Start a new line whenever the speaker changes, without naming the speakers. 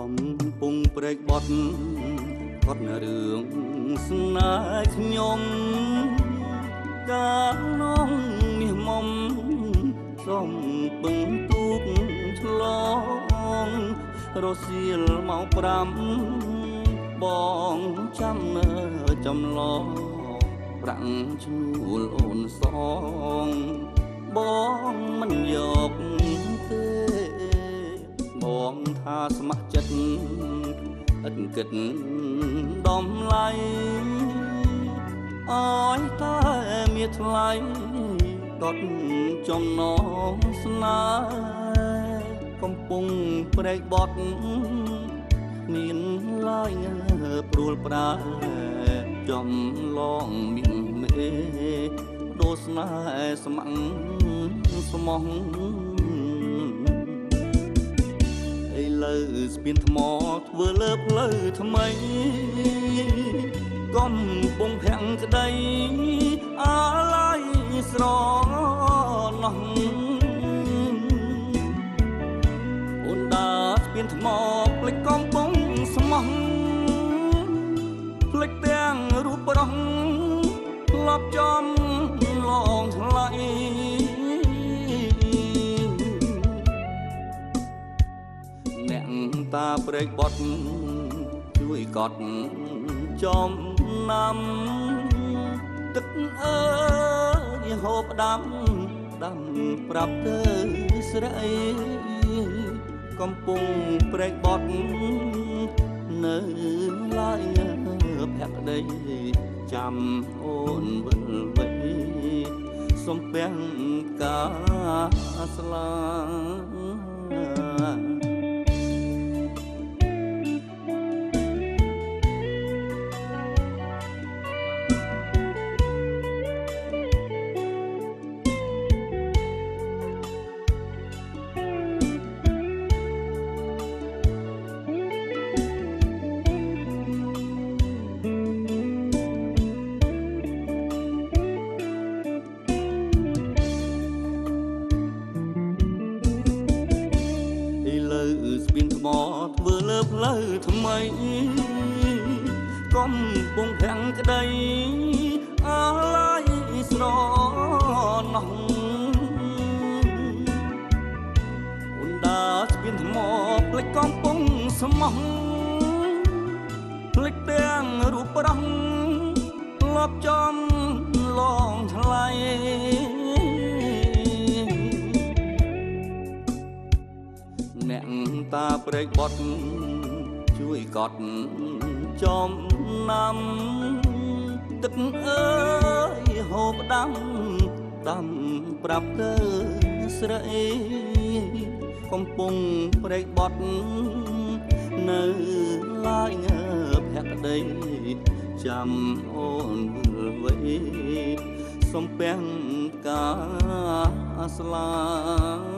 កំពុងព្រែកបត់កត់រឿងស្នេហ៍ខ្ញុំកាលน้องមាសមុំសុំពឹងទូកឆ្លងរសៀលមក5បងចាំនៅចំឡងប្រាំងឈ្នួលអូនសងបងមិនយកទេបងថាស្ម័គ្រចិត្តឥតគិតដំឡៃអើយតែមានថ្លៃកត់ចំណងស្នេហ៍កំពុងព្រែកបត់មានឡើយងើព្រួលប្រាចំឡងមានមេដូស្នេហ៍ស្ម័គ្រស្មោះឥឡូវស្ពានថ្មធ្វើលើផ្លូវថ្មីកំពុងភាំងក្តីអាឡ័យស្រណោះអូនដើរស្ពានថ្មភ្លេចកំពុងស្មោះភ្លេចទាំងរូបប្រុសធ្លាប់ចំឡងថ្លៃអ្នកតាព្រែកបត់ជួយកត់ចំណាំទឹកអើយហូបដាំប្រាប់ទៅស្រីកំពុងព្រែកបត់នៅឡើយភក្តីចាំអូនវិលវៃសំពះការស្លាស្ពានថ្មធ្វើលើផ្លូវថ្មីកំពុងភាំងក្តីអាឡ័យស្រណោះអូនដើរស្ពានថ្មភ្លេចកំពុងស្មោះភ្លេចទាំងរូបប្រុសធ្លាប់ចំឡងថ្លៃអ្នកតាព្រែកបត់ជួយកត់ចំណាំទឹកអើយហូបដាំប្រាប់ទៅស្រីកំពុងព្រែកបត់នៅឡើយងើភក្តីចាំអូនវិលវៃសំពះការស្លា